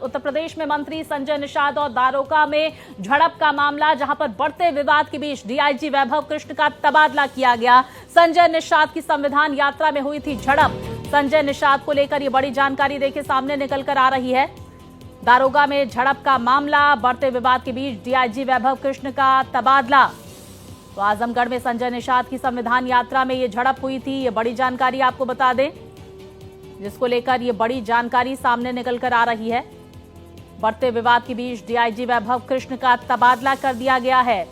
उत्तर प्रदेश में मंत्री संजय निषाद और दारोगा में झड़प का मामला, जहां पर बढ़ते विवाद के बीच डीआईजी वैभव कृष्ण का तबादला किया गया। संजय निषाद की संविधान यात्रा में हुई थी झड़प। संजय निषाद को लेकर ये बड़ी जानकारी देखिए सामने निकल कर आ रही है। दारोगा में झड़प का मामला, बढ़ते विवाद के बीच डीआईजी वैभव कृष्ण का तबादला। तो आजमगढ़ में संजय निषाद की संविधान यात्रा में ये झड़प हुई थी। ये बड़ी जानकारी आपको बता दें, जिसको लेकर ये बड़ी जानकारी सामने निकल कर आ रही है। बढ़ते विवाद के बीच डीआईजी वैभव कृष्ण का तबादला कर दिया गया है।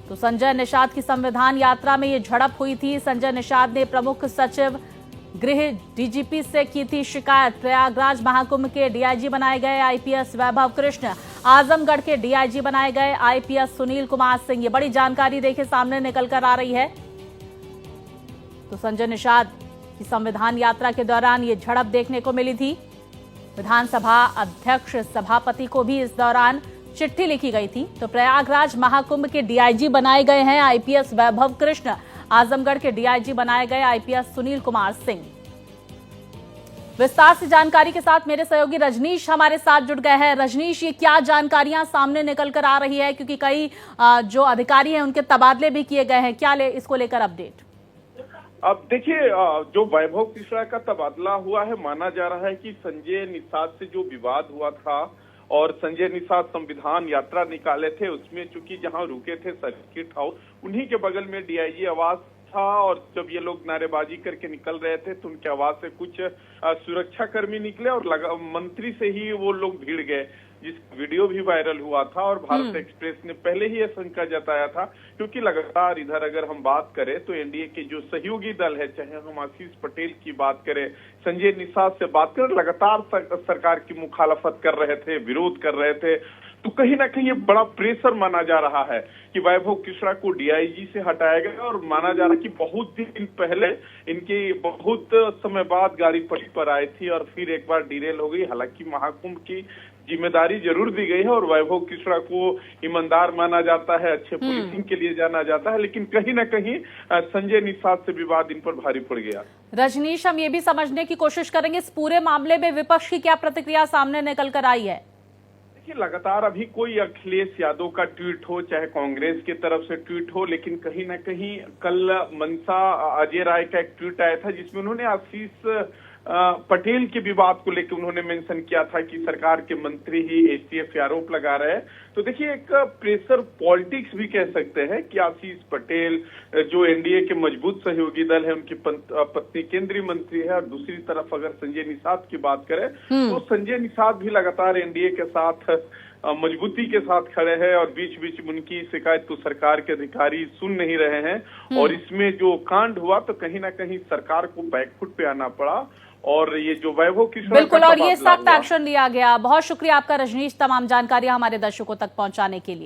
तो संजय निषाद की संविधान यात्रा में ये झड़प हुई थी। संजय निषाद ने प्रमुख सचिव गृह डीजीपी से की थी शिकायत। प्रयागराज महाकुंभ के डीआईजी बनाए गए आईपीएस वैभव कृष्ण, आजमगढ़ के डीआईजी बनाए गए आईपीएस सुनील कुमार सिंह। ये बड़ी जानकारी देखिए सामने निकल कर आ रही है। तो संजय निषाद की संविधान यात्रा के दौरान ये झड़प देखने को मिली थी। विधानसभा अध्यक्ष सभापति को भी इस दौरान चिट्ठी लिखी गई थी। तो प्रयागराज महाकुंभ के डीआईजी बनाए गए हैं आईपीएस वैभव कृष्ण, आजमगढ़ के डीआईजी बनाए गए आईपीएस सुनील कुमार सिंह। विस्तार से जानकारी के साथ मेरे सहयोगी रजनीश हमारे साथ जुड़ गए हैं। रजनीश, ये क्या जानकारियां सामने निकल कर आ रही है, क्योंकि कई जो अधिकारी हैं उनके तबादले भी किए गए हैं, क्या इसको लेकर अपडेट? अब देखिए, जो वैभव कृष्ण का तबादला हुआ है, माना जा रहा है कि संजय निषाद से जो विवाद हुआ था और संजय निषाद संविधान यात्रा निकाले थे, उसमें चूंकि जहां रुके थे सर्किट हाउस, उन्हीं के बगल में डीआईजी आवास था। और जब ये लोग नारेबाजी करके निकल रहे थे तो उनके आवास से कुछ सुरक्षा कर्मी निकले और मंत्री से ही वो लोग भिड़ गए, जिस वीडियो भी वायरल हुआ था। और भारत एक्सप्रेस ने पहले ही यह शंका जताया था, क्योंकि लगातार इधर अगर हम बात करें तो एनडीए के जो सहयोगी दल है, चाहे हम आशीष पटेल की बात करें, संजय निषाद से बात करें, लगातार सरकार की मुखालफत कर रहे थे, विरोध कर रहे थे। तो कहीं ना कहीं ये बड़ा प्रेशर माना जा रहा है कि वैभव कृष्ण को डीआईजी से हटाया गया। और माना जा रहा है कि बहुत दिन पहले इनकी बहुत समय बाद गाड़ी पटरी पर आई थी और फिर एक बार डिरेल हो गई। हालांकि महाकुंभ की जिम्मेदारी जरूर दी गई है और वैभव कृष्ण को ईमानदार माना जाता है, अच्छे पुलिसिंग के लिए जाना जाता है, लेकिन कहीं ना कहीं संजय निषाद से विवाद इन पर भारी पड़ गया। रजनीश, हम ये भी समझने की कोशिश करेंगे इस पूरे मामले में विपक्ष की क्या प्रतिक्रिया सामने निकल कर आई है। देखिए, लगातार अभी कोई अखिलेश यादव का ट्वीट हो, चाहे कांग्रेस की तरफ से ट्वीट हो, लेकिन कहीं ना कहीं कल मनसा अजय राय का एक ट्वीट आया था जिसमें उन्होंने आशीष पटेल के विवाद को लेकर उन्होंने मेंशन किया था कि सरकार के मंत्री ही एसटीएफ पे आरोप लगा रहे हैं। तो देखिए, एक प्रेशर पॉलिटिक्स भी कह सकते हैं कि आशीष पटेल जो एनडीए के मजबूत सहयोगी दल है, उनकी पत्नी केंद्रीय मंत्री है। और दूसरी तरफ अगर संजय निषाद की बात करें तो संजय निषाद भी लगातार एनडीए के साथ मजबूती के साथ खड़े हैं और बीच बीच उनकी शिकायत तो सरकार के अधिकारी सुन नहीं रहे हैं। और इसमें जो कांड हुआ तो कहीं ना कहीं सरकार को बैकफुट पे आना पड़ा और ये जो वैभव कृष्ण बिल्कुल, और ये सख्त एक्शन लिया गया। बहुत शुक्रिया आपका रजनीश, तमाम जानकारियां हमारे दर्शकों तक पहुंचाने के लिए।